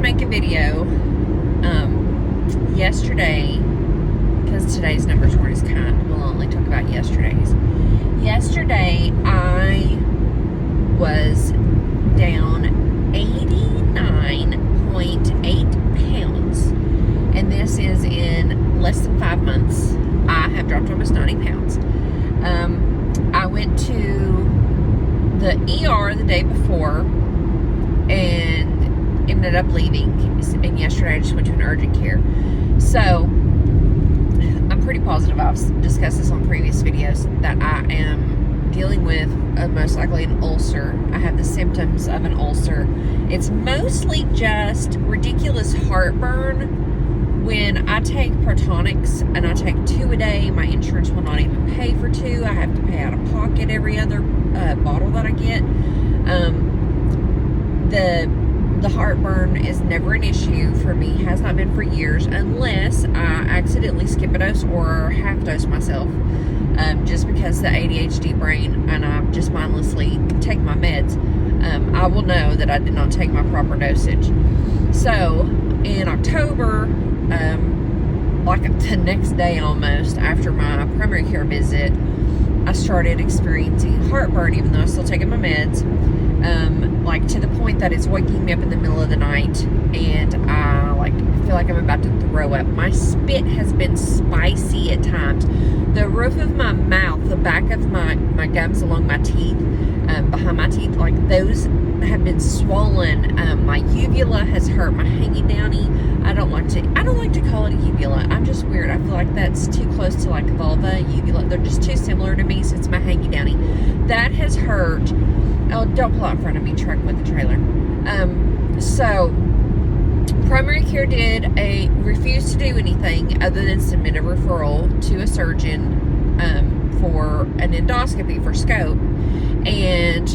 make a video yesterday, because today's numbers weren't as kind. We'll only talk about yesterday's. Yesterday, I was down 89.8 pounds, and this is in less than 5 months. I have dropped almost 90 pounds. I went to the ER the day before and ended up leaving, and yesterday I just went to an urgent care. So I'm pretty positive, I've discussed this on previous videos, that I am dealing with most likely an ulcer. I have the symptoms of an ulcer. It's mostly just ridiculous heartburn. When I take Protonics, and I take 2 a day, my insurance will not even pay for 2. I have to pay out of pocket every other bottle that I get. The heartburn is never an issue for me, has not been for years, unless I accidentally skip a dose or half dose myself, just because the ADHD brain, and I just mindlessly take my meds. I will know that I did not take my proper dosage. So in October, like the next day almost after my primary care visit, I started experiencing heartburn, even though I was still taking my meds, like to the point that it's waking me up in the middle of the night, and I feel like I'm about to throw up. My spit has been spicy at times. The roof of my mouth, the back of my gums along my teeth, behind my teeth, like those have been swollen. My uvula has hurt, my hanging downy. I don't like to call it a uvula. I'm just weird. I feel like that's too close to like vulva, uvula. They're just too similar to me, so it's my hanging downy. That has hurt. Oh, don't pull out in front of me, truck with the trailer. So primary care refused to do anything other than submit a referral to a surgeon for an endoscopy for scope. And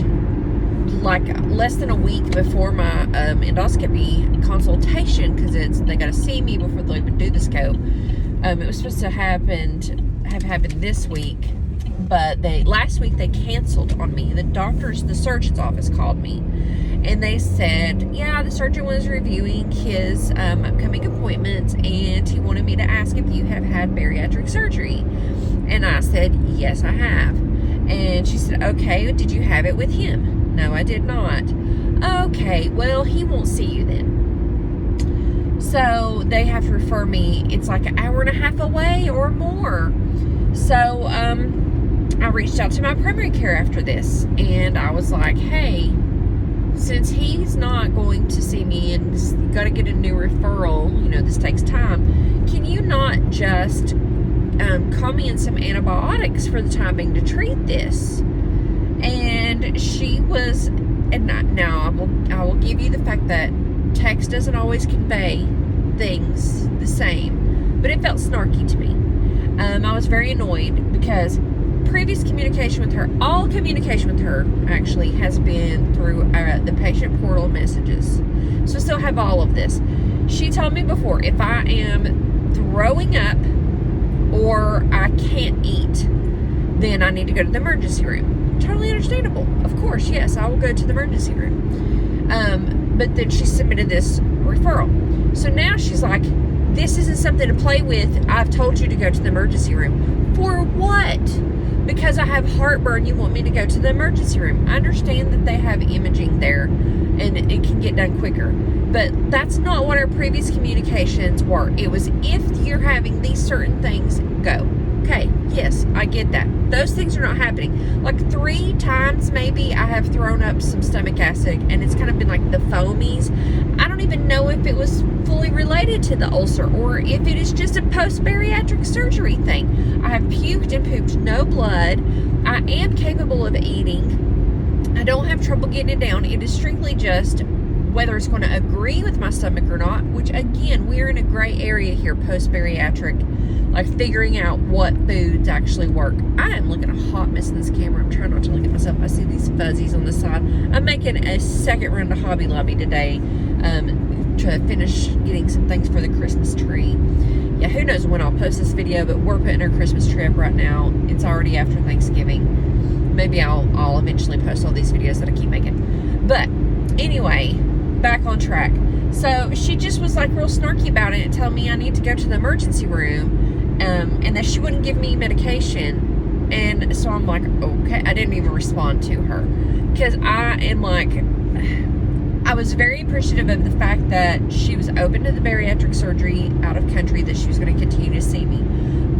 like less than a week before my endoscopy consultation, because they got to see me before they'll even do the scope. It was supposed to have happened this week, but last week they canceled on me. The surgeon's office called me, and they said, yeah, the surgeon was reviewing his upcoming appointments, and he wanted me to ask if you have had bariatric surgery. And I said, yes, I have. And she said, okay, did you have it with him? No, I did not. Okay, well, he won't see you then. So they have to refer me. It's like an hour and a half away or more. So I reached out to my primary care after this, and I was like, hey, since he's not going to see me and got to get a new referral, this takes time, can you not just call me in some antibiotics for the time being to treat this? And she was, and now I will give you the fact that text doesn't always convey things the same, but it felt snarky to me. I was very annoyed because previous communication with her, all communication with her actually has been through the patient portal messages. So I still have all of this. She told me before, if I am throwing up or I can't eat, then I need to go to the emergency room. Totally understandable. Of course, yes, I will go to the emergency room. But then she submitted this referral. So now she's like, this isn't something to play with. I've told you to go to the emergency room. For what? Because I have heartburn, you want me to go to the emergency room. I understand that they have imaging there and it can get done quicker. But that's not what our previous communications were. It was, if you're having these certain things, go. Okay, yes, I get that. Those things are not happening. Like 3 times maybe I have thrown up some stomach acid, and it's kind of been like the foamies. I don't even know if it was fully related to the ulcer or if it is just a post-bariatric surgery thing. I have puked and pooped no blood. I am capable of eating. I don't have trouble getting it down. It is strictly just whether it's going to agree with my stomach or not, which again, we're in a gray area here post-bariatric, like figuring out what foods actually work. I am looking a hot mess in this camera. I'm trying not to look at myself. I see these fuzzies on the side. I'm making a second run to Hobby Lobby today to finish getting some things for the Christmas tree. Yeah, who knows when I'll post this video, but we're putting our Christmas tree up right now. It's already after Thanksgiving. Maybe I'll eventually post all these videos that I keep making. But anyway, back on track. So she just was like real snarky about it and telling me I need to go to the emergency room, and that she wouldn't give me medication. And so I'm like, okay. I didn't even respond to her because I am like, I was very appreciative of the fact that she was open to the bariatric surgery out of country, that she was going to continue to see me.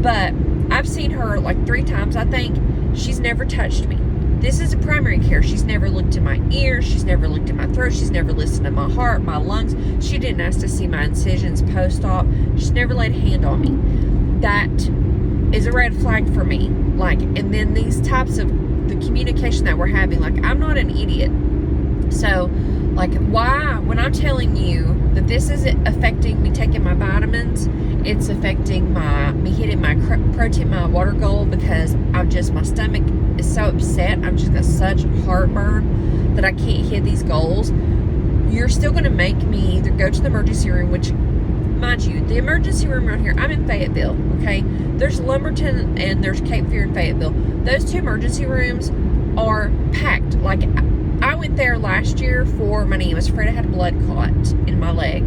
But I've seen her like 3 times, I think. She's never touched me. This is a primary care. She's never looked in my ears. She's never looked at my throat. She's never listened to my heart, my lungs. She didn't ask to see my incisions post-op. She's never laid a hand on me. That is a red flag for me. Like, and then these types of the communication that we're having, like, I'm not an idiot. So, like, why, when I'm telling you that this is affecting me taking my vitamins, it's affecting me hitting my protein, my water goal, because my stomach is so upset. I'm just got such heartburn that I can't hit these goals. You're still going to make me either go to the emergency room, which, mind you, the emergency room around here, I'm in Fayetteville, okay? There's Lumberton and there's Cape Fear in Fayetteville. Those 2 emergency rooms are packed. Like, I went there last year for my knee. I was afraid I had a blood clot in my leg.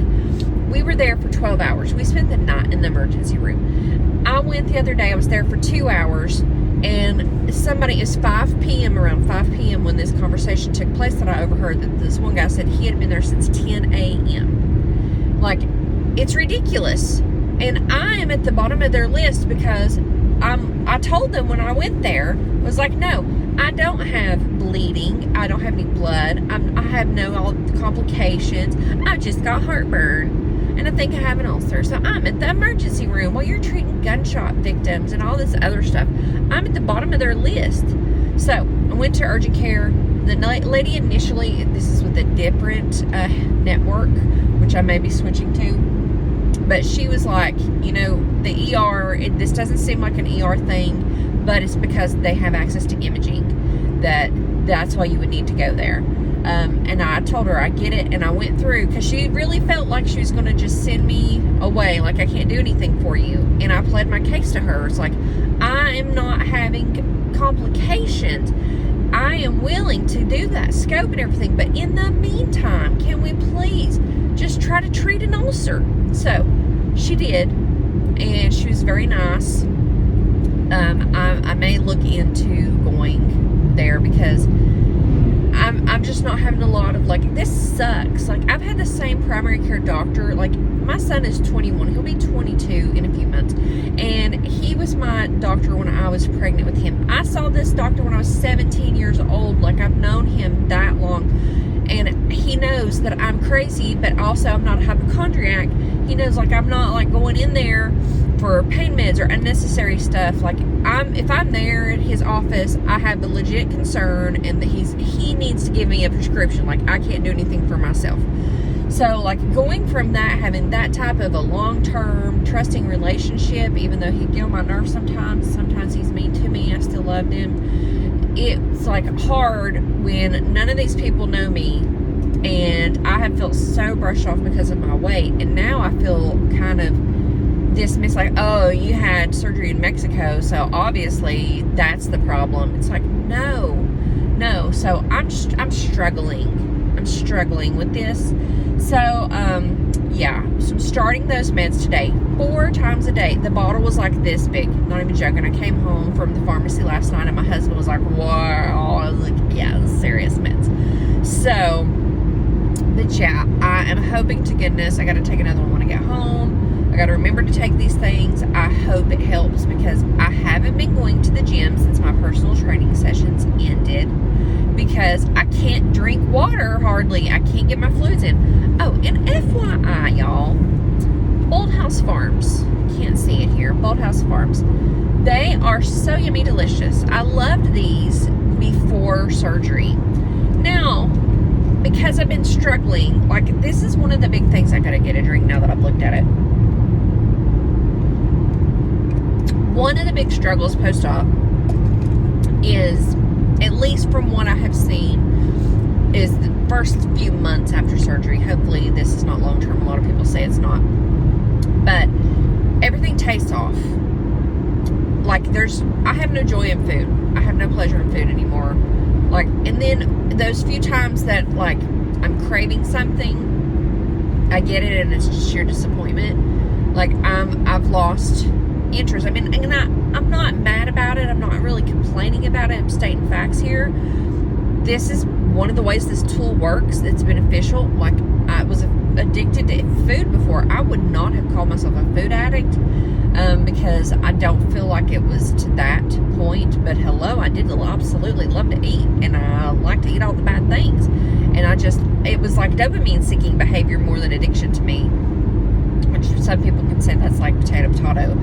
We were there for 12 hours. We spent the night in the emergency room. I went the other day. I was there for 2 hours, and somebody, is 5 p.m., around 5 p.m. when this conversation took place, that I overheard that this one guy said he had been there since 10 a.m. Like, it's ridiculous. And I am at the bottom of their list because I told them when I went there, I was like, no, I don't have bleeding. I don't have any blood. I have no all complications. I just got heartburn, and I think I have an ulcer. So I'm at the emergency room while you're treating gunshot victims and all this other stuff. I'm at the bottom of their list. So I went to urgent care. The lady initially, this is with a different network, which I may be switching to, but she was like, you know, the ER, this doesn't seem like an ER thing, but it's because they have access to imaging. That's why you would need to go there. And I told her, I get it, and I went through, because she really felt like she was going to just send me away, like, I can't do anything for you. And I pled my case to her. It's like, I am not having complications. I am willing to do that scope and everything, but in the meantime, can we please just try to treat an ulcer? So she did, and she was very nice. I may look into going there because I'm just not having a lot of, like, this sucks. Like, I've had the same primary care doctor. Like, my son is 21. He'll be 22 in a few months. And he was my doctor when I was pregnant with him. I saw this doctor when I was 17 years old. Like, I've known him that long. And he knows that I'm crazy, but also I'm not a hypochondriac. He knows, like, I'm not, like, going in there for pain meds or unnecessary stuff. Like, if I'm there in his office, I have a legit concern, and that he needs to give me a prescription. Like, I can't do anything for myself. So, like, going from that, having that type of a long-term trusting relationship, even though he'd get on my nerves sometimes he's mean to me, I still loved him. It's, like, hard when none of these people know me, and I have felt so brushed off because of my weight, and now I feel kind of dismissed, like, oh, you had surgery in Mexico, so obviously that's the problem. It's like, no. So I'm struggling with this. So yeah, so I'm starting those meds today, 4 times a day. The bottle was like this big, not even joking. I came home from the pharmacy last night, and my husband was like, wow. I was like, yeah, serious meds. So, but yeah, I am hoping to goodness I got to take another one when I get home. I got to remember to take these things. I hope it helps, because I haven't been going to the gym since my personal training sessions ended, because I can't drink water hardly. I can't get my fluids in. Oh, and FYI, y'all, Bold House Farms. Can't see it here. Bold House Farms. They are so yummy delicious. I loved these before surgery. Now, because I've been struggling, like, this is one of the big things I got to get a drink now that I've looked at it. One of the big struggles post-op is, at least from what I have seen, is the first few months after surgery. Hopefully this is not long-term. A lot of people say it's not. But everything tastes off. Like, I have no joy in food. I have no pleasure in food anymore. Like, and then those few times that, like, I'm craving something, I get it, and it's just sheer disappointment. Like, I've lost interest. I mean, and I'm not mad about it. I'm not really complaining about it. I'm stating facts here. This is one of the ways this tool works. It's beneficial. Like, I was addicted to food before. I would not have called myself a food addict, because I don't feel like it was to that point. But hello, I did absolutely love to eat, and I like to eat all the bad things. And it was like dopamine seeking behavior more than addiction to me, which some people can say that's like potato.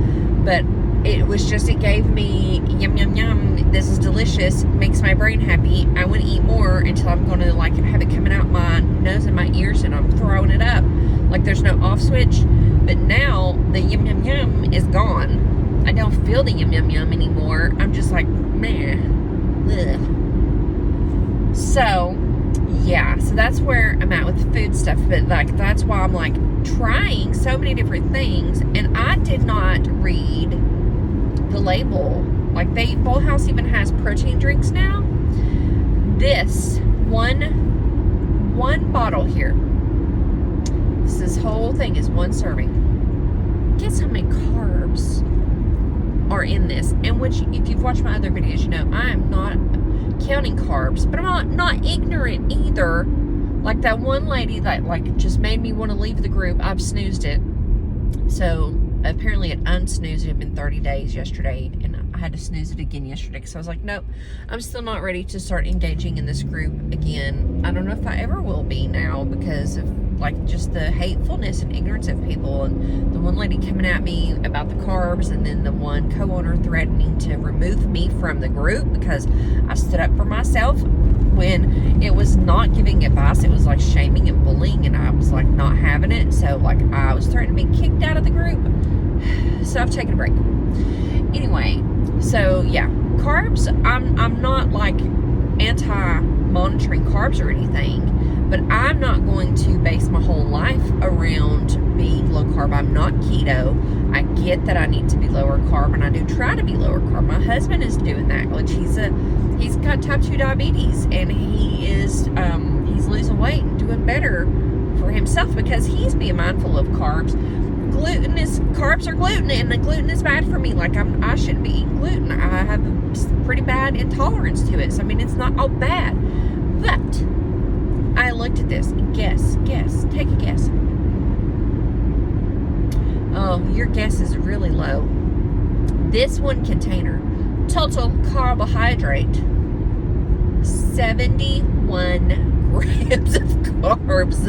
But it was just, it gave me yum, yum, yum. This is delicious. Makes my brain happy. I want to eat more until I'm going to like have it coming out my nose and my ears, and I'm throwing it up. Like, there's no off switch. But now the yum, yum, yum is gone. I don't feel the yum, yum, yum anymore. I'm just like, meh. Ugh. So, yeah. So that's where I'm at with the food stuff. But like, that's why I'm like trying so many different things. And I did not read the label. Like, Bowl House even has protein drinks now. This one bottle here, this whole thing is one serving. Guess how many carbs are in this? And which, if you've watched my other videos, you know I am not counting carbs, but I'm not ignorant either. Like that one lady that like just made me want to leave the group. I've snoozed it. So apparently it unsnoozed. It had been 30 days yesterday, and I had to snooze it again yesterday because I was like, nope, I'm still not ready to start engaging in this group again. I don't know if I ever will be now, because of like just the hatefulness and ignorance of people, and the one lady coming at me about the carbs, and then the one co-owner threatening to remove me from the group because I stood up for myself when it was not giving advice. It was like shaming and bullying, and I was like not having it. So like I was threatening to be kicked out of the group. So I've taken a break. Anyway, so yeah, carbs, I'm not like anti-monitoring carbs or anything, but I'm not going to base my whole life around being low carb. I'm not keto. I get that I need to be lower carb, and I do try to be lower carb. My husband is doing that. Like, he's got type 2 diabetes, and he's losing weight and doing better for himself because he's being mindful of carbs. Carbs are gluten, and the gluten is bad for me. Like, I shouldn't be eating gluten. I have a pretty bad intolerance to it. So I mean, it's not all bad. But I looked at this. Guess. Take a guess. Oh, your guess is really low. This one container, total carbohydrate, 71 grams of carbs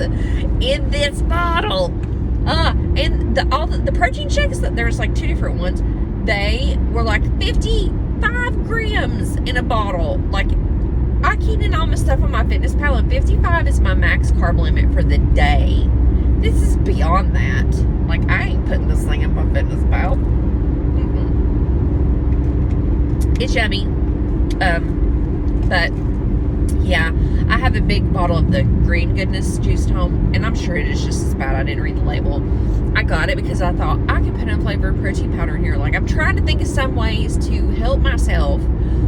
in this bottle. And the protein shakes, there's like 2 different ones. They were like 55 grams in a bottle. Like, I keyed in all my stuff on my Fitness Pal, and 55 is my max carb limit for the day. This is beyond that. Like, I ain't putting this thing up on Fitness Pal. It's yummy. But yeah, I have a big bottle of the Green Goodness juiced home, and I'm sure it is just as bad. I didn't read the label. I got it because I thought I could put unflavored protein powder in here. Like, I'm trying to think of some ways to help myself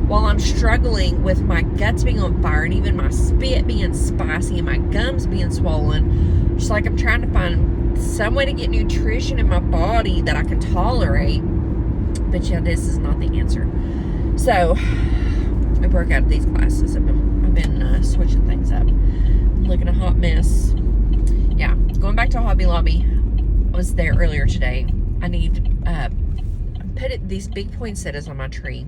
while I'm struggling with my guts being on fire, and even my spit being spicy, and my gums being swollen. Just like, I'm trying to find some way to get nutrition in my body that I can tolerate. But yeah, this is not the answer. So I broke out of these glasses. I've been switching things up. I'm looking a hot mess. Yeah, going back to Hobby Lobby. I was there earlier today. I need these big poinsettias on my tree.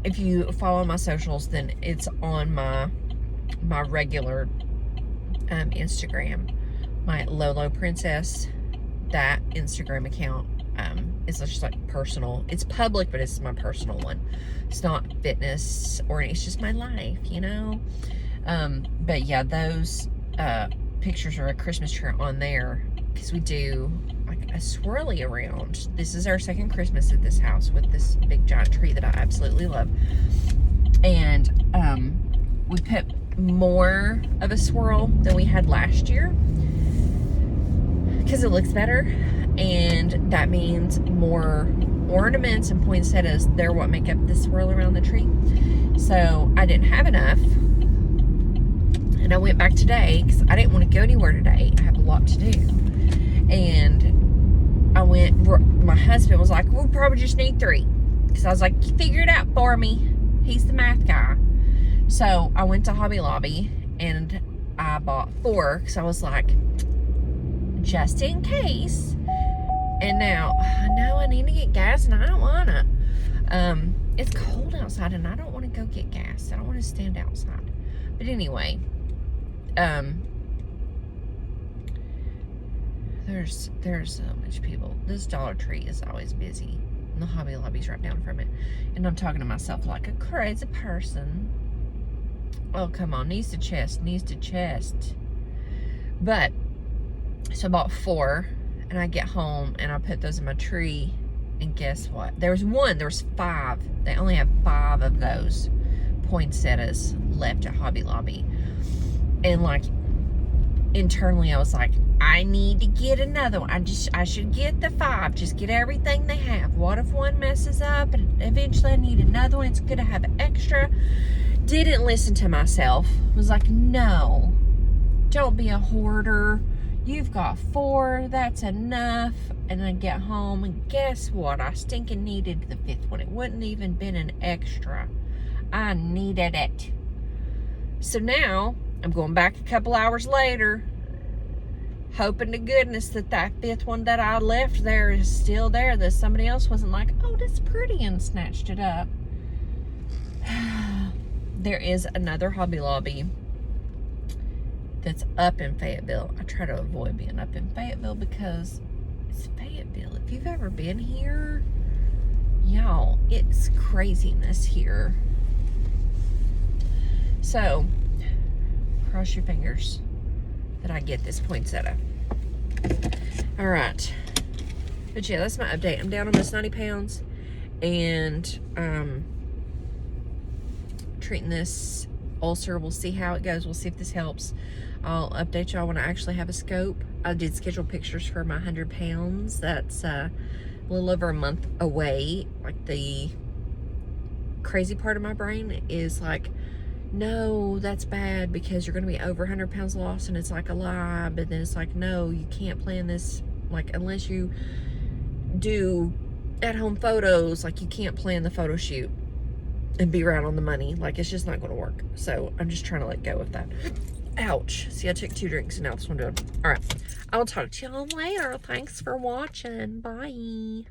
If you follow my socials, then it's on my regular Instagram, my Lolo Princess. That Instagram account is just like personal. It's public, but it's my personal one. It's not fitness, or it's just my life, you know. But yeah, those pictures are a Christmas tree on there, because we do like a swirly around. This is our second Christmas at this house with this big giant tree that I absolutely love. And we put more of a swirl than we had last year because it looks better, and that means more ornaments and poinsettias. They're what make up the swirl around the tree. So I didn't have enough, and I went went back today because I didn't want to go anywhere today. I have a lot to do. And I went, my husband was like, we'll probably just need 3. Because I was like, figure it out for me. He's the math guy. So I went to Hobby Lobby and I bought 4 because I was like, just in case. And now I know I need to get gas and I don't want to. It's cold outside and I don't want to go get gas. I don't want to stand outside. But anyway, there's so much people. This Dollar Tree is always busy. And the Hobby Lobby's right down from it. And I'm talking to myself like a crazy person. Oh, come on. Needs to chest. But, so I bought 4. And I get home and I put those in my tree. And guess what? There was 5. They only have 5 of those poinsettias left at Hobby Lobby. And like, internally I was like, I need to get another one. I should get the 5. Just get everything they have. What if one messes up and eventually I need another one? It's good to have extra. Didn't listen to myself. Was like, no, don't be a hoarder. You've got 4, that's enough. And I get home and guess what? I stinking needed the 5th one. It wouldn't even been an extra. I needed it. So now I'm going back a couple hours later, hoping to goodness that 5th one that I left there is still there, that somebody else wasn't like, oh, that's pretty, and snatched it up. There is another Hobby Lobby that's up in Fayetteville. I try to avoid being up in Fayetteville because it's Fayetteville. If you've ever been here, y'all, it's craziness here. So, cross your fingers that I get this poinsettia. All right. But yeah, that's my update. I'm down almost 90 pounds and treating this ulcer. We'll see how it goes. We'll see if this helps. I'll update y'all when I actually have a scope. I did schedule pictures for my 100 pounds. That's a little over a month away. Like, the crazy part of my brain is like, no, that's bad because you're going to be over 100 pounds lost, and it's like a lie. But then it's like, no, you can't plan this, like, unless you do at-home photos, like, you can't plan the photo shoot and be right on the money. Like, it's just not going to work. So I'm just trying to let go of that. Ouch. See, I took 2 drinks and now this one doing. All right. I'll talk to y'all later. Thanks for watching. Bye.